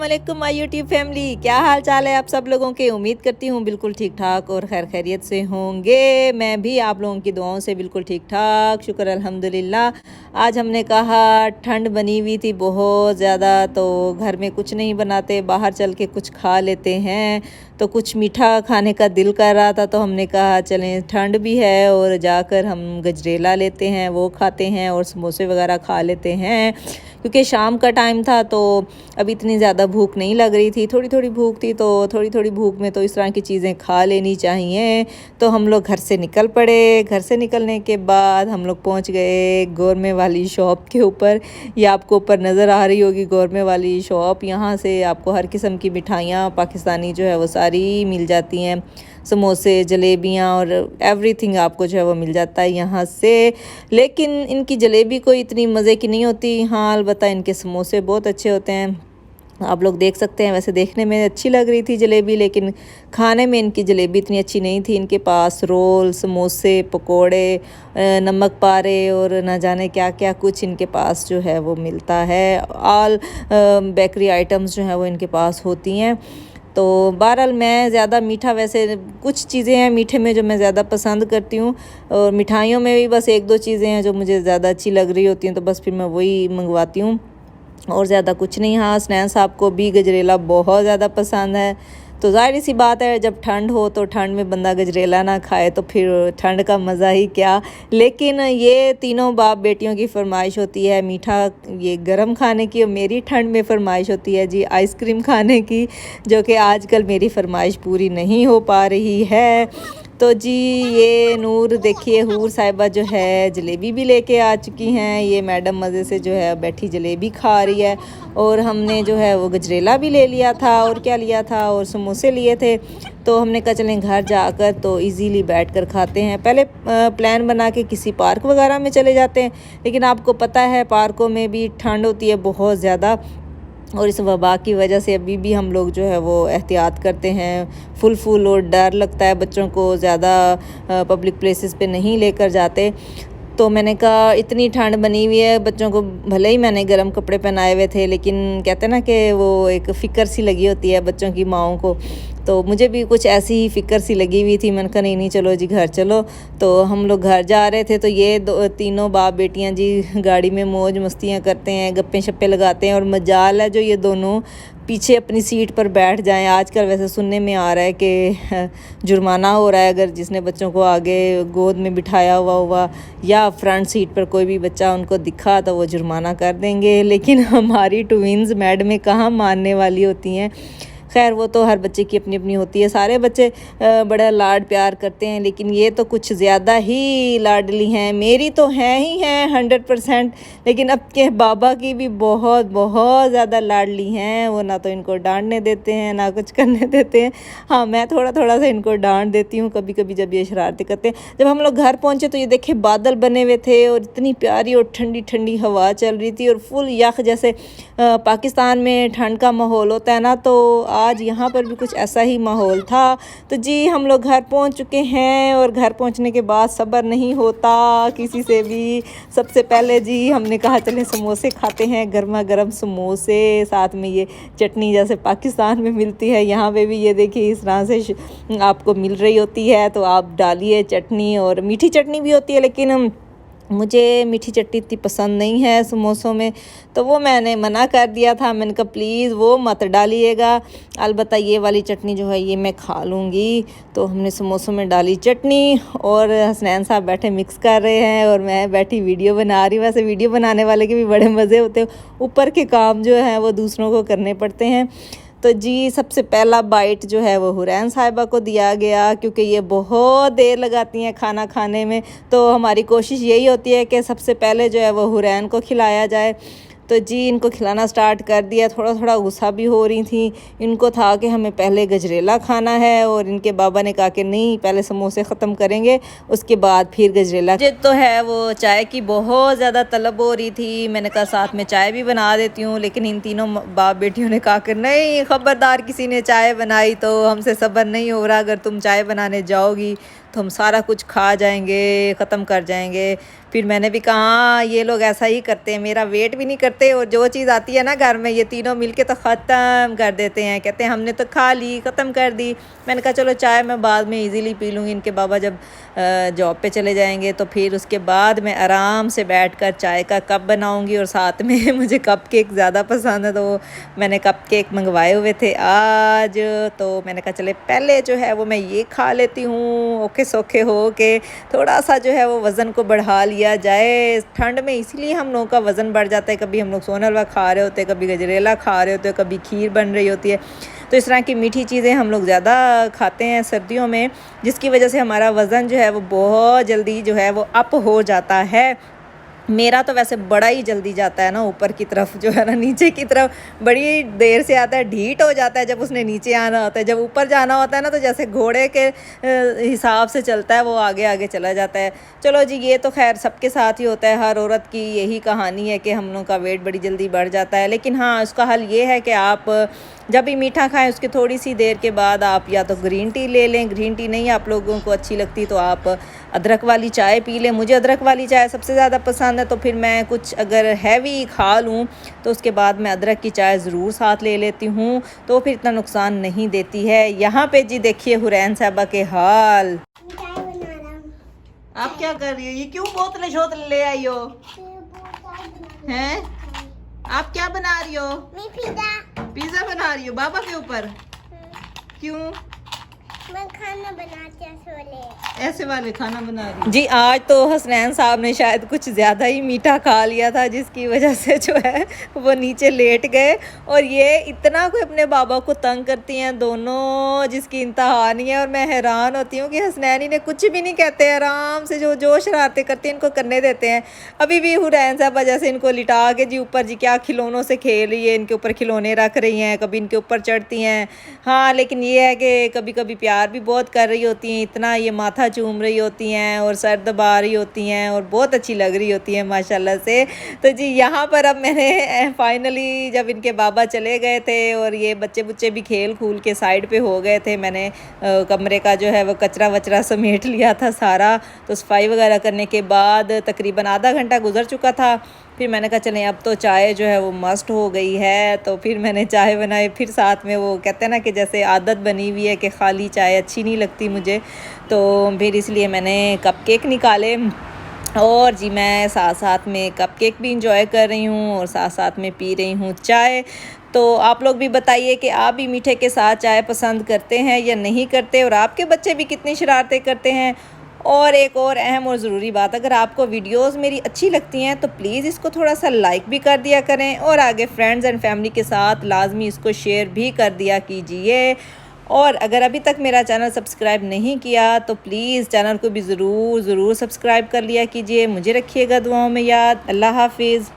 वालेकुम my YouTube family, क्या हाल चाल है आप सब लोगों के। उम्मीद करती हूँ बिल्कुल ठीक ठाक और खैर खैरियत से होंगे। मैं भी आप लोगों की दुआओं से बिल्कुल ठीक ठाक, शुक्र अल्हम्दुलिल्लाह। आज हमने कहा ठंड बनी हुई थी बहुत ज़्यादा, तो घर में कुछ नहीं बनाते, बाहर चल के कुछ खा लेते हैं। तो कुछ मीठा खाने का दिल कर रहा था, तो हमने कहा चलें, ठंड भी है और जाकर हम गजरेला लेते हैं, वो खाते हैं और समोसे वगैरह खा लेते हैं। क्योंकि शाम का टाइम था तो अब इतनी ज़्यादा भूख नहीं लग रही थी, थोड़ी थोड़ी भूख थी, तो थोड़ी थोड़ी भूख में तो इस तरह की चीज़ें खा लेनी चाहिए। तो हम लोग घर से निकल पड़े। घर से निकलने के बाद हम लोग पहुंच गए गौरमे वाली शॉप के ऊपर। ये आपको ऊपर नज़र आ रही होगी गौरमे वाली शॉप। यहाँ से आपको हर किस्म की मिठाइयाँ पाकिस्तानी जो है वो सारी मिल जाती हैं, समोसे, जलेबियाँ और एवरीथिंग आपको जो है वो मिल जाता है यहाँ से। लेकिन इनकी जलेबी कोई इतनी मज़े की नहीं होती। हाँ, अलबत्ता इनके समोसे बहुत अच्छे होते हैं, आप लोग देख सकते हैं। वैसे देखने में अच्छी लग रही थी जलेबी, लेकिन खाने में इनकी जलेबी इतनी अच्छी नहीं थी। इनके पास रोल, समोसे, पकोड़े, नमक पारे और ना जाने क्या क्या कुछ इनके पास जो है वो मिलता है। ऑल बेकरी आइटम्स जो है वो इनके पास होती हैं। तो बहरहाल मैं ज़्यादा मीठा, वैसे कुछ चीज़ें हैं मीठे में जो मैं ज़्यादा पसंद करती हूँ, और मिठाइयों में भी बस एक दो चीज़ें हैं जो मुझे ज़्यादा अच्छी लग रही होती हैं, तो बस फिर मैं वही मंगवाती हूँ और ज़्यादा कुछ नहीं। हाँ, स्नैन साहब को भी गजरेला बहुत ज़्यादा पसंद है, तो ज़ाहिर सी बात है जब ठंड हो तो ठंड में बंदा गजरेला ना खाए तो फिर ठंड का मज़ा ही क्या। लेकिन ये तीनों बाप बेटियों की फरमाइश होती है मीठा, ये गरम खाने की, और मेरी ठंड में फरमाइश होती है जी आइसक्रीम खाने की, जो कि आजकल मेरी फरमाइश पूरी नहीं हो पा रही है। तो जी ये नूर देखिए, हूर साहिबा जो है जलेबी भी लेके आ चुकी हैं। ये मैडम मज़े से जो है बैठी जलेबी खा रही है, और हमने जो है वो गजरेला भी ले लिया था, और क्या लिया था, और समोसे लिए थे। तो हमने कहा चलें घर जाकर तो इजीली बैठकर खाते हैं। पहले प्लान बना के किसी पार्क वगैरह में चले जाते हैं, लेकिन आपको पता है पार्कों में भी ठंड होती है बहुत ज़्यादा, और इस वबा की वजह से अभी भी हम लोग जो है वो एहतियात करते हैं फुल और डर लगता है बच्चों को, ज़्यादा पब्लिक प्लेसेस पे नहीं लेकर जाते। तो मैंने कहा इतनी ठंड बनी हुई है, बच्चों को भले ही मैंने गर्म कपड़े पहनाए हुए थे, लेकिन कहते हैं ना कि वो एक फ़िक्र सी लगी होती है बच्चों की माओं को। तो मुझे भी कुछ ऐसी ही फ़िक्र सी लगी हुई थी। मैंने कहा नहीं चलो जी घर चलो। तो हम लोग घर जा रहे थे, तो ये तीनों बाप बेटियां जी गाड़ी में मौज मस्तियां करते हैं, गप्पे शप्पे लगाते हैं, और मजाल है जो ये दोनों पीछे अपनी सीट पर बैठ जाएं। आजकल वैसे सुनने में आ रहा है कि जुर्माना हो रहा है अगर जिसने बच्चों को आगे गोद में बिठाया हुआ या फ्रंट सीट पर कोई भी बच्चा उनको दिखा तो वो जुर्माना कर देंगे। लेकिन हमारी ट्विंस मैडमें कहाँ मानने वाली होती हैं। खैर वो तो हर बच्चे की अपनी अपनी होती है, सारे बच्चे बड़ा लाड प्यार करते हैं, लेकिन ये तो कुछ ज़्यादा ही लाडली हैं। मेरी तो हैं ही हैं 100%, लेकिन अब के बाबा की भी बहुत बहुत ज़्यादा लाडली हैं। वो ना तो इनको डांटने देते हैं ना कुछ करने देते हैं। हाँ, मैं थोड़ा थोड़ा सा इनको डांट देती हूँ कभी कभी जब ये शरारतें करते हैं। जब हम लोग घर पहुँचे तो ये देखे बादल बने हुए थे, और इतनी प्यारी और ठंडी ठंडी हवा चल रही थी, और फुल यख, जैसे पाकिस्तान में ठंड का माहौल होता है ना, तो आज यहाँ पर भी कुछ ऐसा ही माहौल था। तो जी हम लोग घर पहुँच चुके हैं, और घर पहुँचने के बाद सब्र नहीं होता किसी से भी। सबसे पहले जी हमने कहा चलें समोसे खाते हैं, गर्मा गर्म समोसे, साथ में ये चटनी जैसे पाकिस्तान में मिलती है यहाँ पे भी ये देखिए इस तरह से आपको मिल रही होती है। तो आप डालिए चटनी, और मीठी चटनी भी होती है, लेकिन मुझे मीठी चटनी इतनी पसंद नहीं है समोसों में, तो वो मैंने मना कर दिया था। मैंने कहा प्लीज़ वो मत डालिएगा, अलबत्ता ये वाली चटनी जो है ये मैं खा लूँगी। तो हमने समोसों में डाली चटनी, और हसनैन साहब बैठे मिक्स कर रहे हैं, और मैं बैठी वीडियो बना रही हूँ। वैसे वीडियो बनाने वाले के भी बड़े मज़े होते हैं, ऊपर के काम जो हैं वो दूसरों को करने पड़ते हैं। तो जी सबसे पहला बाइट जो है वो हुरैन साहिबा को दिया गया, क्योंकि ये बहुत देर लगाती हैं खाना खाने में। तो हमारी कोशिश यही होती है कि सबसे पहले जो है वो हुरैन को खिलाया जाए। तो जी इनको खिलाना स्टार्ट कर दिया। थोड़ा थोड़ा गुस्सा भी हो रही थी, इनको था कि हमें पहले गजरेला खाना है, और इनके बाबा ने कहा कि नहीं पहले समोसे ख़त्म करेंगे उसके बाद फिर गजरेला। मुझे तो है वो चाय की बहुत ज़्यादा तलब हो रही थी। मैंने कहा साथ में चाय भी बना देती हूँ, लेकिन इन तीनों बाप बेटियों ने कहा कि नहीं, ख़बरदार किसी ने चाय बनाई तो हमसे सब्र नहीं हो रहा, अगर तुम चाय बनाने जाओगी तो हम सारा कुछ खा जाएंगे, ख़त्म कर जाएंगे। फिर मैंने भी कहा हाँ, ये लोग ऐसा ही करते हैं, मेरा वेट भी नहीं करते और जो चीज़ आती है ना घर में ये तीनों मिलके तो ख़त्म कर देते हैं। कहते हैं हमने तो खा ली, ख़त्म कर दी। मैंने कहा चलो चाय मैं बाद में इजीली पी लूँगी, इनके बाबा जब जॉब पे चले जाएंगे तो फिर उसके बाद मैं आराम से बैठकर चाय का कप बनाऊँगी। और साथ में मुझे कप केक ज़्यादा पसंद है, तो मैंने कप केक मंगवाए हुए थे आज। तो मैंने कहा चले पहले जो है वो मैं ये खा लेती हूँ, ओके सोखे हो के थोड़ा सा जो है वो वज़न को बढ़ा लिया जाए। ठंड में इसीलिए हम लोगों का वज़न बढ़ जाता है। कभी हम लोग सोन हलवा खा रहे होते हैं, कभी गजरेला खा रहे होते हैं, कभी खीर बन रही होती है। तो इस तरह की मीठी चीज़ें हम लोग ज़्यादा खाते हैं सर्दियों में, जिसकी वजह से हमारा वज़न जो है वो बहुत जल्दी जो है वो अप हो जाता है। मेरा तो वैसे बड़ा ही जल्दी जाता है ना ऊपर की तरफ, जो है ना नीचे की तरफ बड़ी देर से आता है, ढीठ हो जाता है जब उसने नीचे आना होता है। जब ऊपर जाना होता है ना तो जैसे घोड़े के हिसाब से चलता है, वो आगे आगे चला जाता है। चलो जी, ये तो खैर सबके साथ ही होता है, हर औरत की यही कहानी है कि हम लोग का वेट बड़ी जल्दी बढ़ जाता है। लेकिन हाँ, उसका हल ये है कि आप जब भी मीठा खाएं उसके थोड़ी सी देर के बाद आप या तो ग्रीन टी ले लें। ग्रीन टी नहीं आप लोगों को अच्छी लगती तो आप अदरक वाली चाय पी लें। मुझे अदरक वाली चाय सबसे ज़्यादा पसंद है, तो फिर मैं कुछ अगर हैवी खा लूँ तो उसके बाद मैं अदरक की चाय ज़रूर साथ ले लेती हूँ, तो फिर इतना नुकसान नहीं देती है। यहाँ पे जी देखिए हुरैन साहबा के हाल। आप क्या कर रही हो? ये क्यों बोतलें शोतलें ले आई हो? हैं? आप क्या बना रही हो? पिज़्ज़ा बना रही हो बाबा के ऊपर? क्यों? मैं खाना बनाती ऐसे वाले खाना बना रही जी। आज तो हसनैन साहब ने शायद कुछ ज़्यादा ही मीठा खा लिया था, जिसकी वजह से जो है वो नीचे लेट गए। और ये इतना कोई अपने बाबा को तंग करती हैं दोनों, जिसकी इंतहा नहीं है। और मैं हैरान होती हूँ कि हसनैन इन्हें कुछ भी नहीं कहते, आराम से जो शरारतें करती हैं इनको करने देते हैं। अभी भी हुरैन साहब वजह से इनको लिटा के जी ऊपर जी क्या खिलौनों से खेल रही है, इनके ऊपर खिलौने रख रही हैं, कभी इनके ऊपर चढ़ती हैं। हाँ, लेकिन ये है कि कभी कभी प्यार भी बहुत कर रही होती हैं, इतना ये माथा चूम रही होती हैं और सर दबा रही होती हैं और बहुत अच्छी लग रही होती हैं माशाल्लाह से। तो जी यहाँ पर अब मैंने फाइनली जब इनके बाबा चले गए थे और ये बच्चे बुच्चे भी खेल खूल के साइड पे हो गए थे, मैंने कमरे का जो है वो कचरा वचरा समेट लिया था सारा। तो सफाई वगैरह करने के बाद तकरीबन आधा घंटा गुजर चुका था। फिर मैंने कहा चलें अब तो चाय जो है वो मस्ट हो गई है, तो फिर मैंने चाय बनाई। फिर साथ में वो कहते हैं ना कि जैसे आदत बनी हुई है कि खाली चाय अच्छी नहीं लगती मुझे, तो फिर इसलिए मैंने कप केक निकाले और जी मैं साथ साथ में कप केक भी इंजॉय कर रही हूँ और साथ साथ में पी रही हूँ चाय। तो आप लोग भी बताइए कि आप भी मीठे के साथ चाय पसंद करते हैं या नहीं करते, और आपके बच्चे भी कितनी शरारतें करते हैं। और एक और अहम और ज़रूरी बात, अगर आपको वीडियोस मेरी अच्छी लगती हैं तो प्लीज़ इसको थोड़ा सा लाइक भी कर दिया करें और आगे फ्रेंड्स एंड फैमिली के साथ लाजमी इसको शेयर भी कर दिया कीजिए। और अगर अभी तक मेरा चैनल सब्सक्राइब नहीं किया तो प्लीज़ चैनल को भी ज़रूर सब्सक्राइब कर लिया कीजिए। मुझे रखिएगा दुआओं में याद। अल्लाह हाफिज़।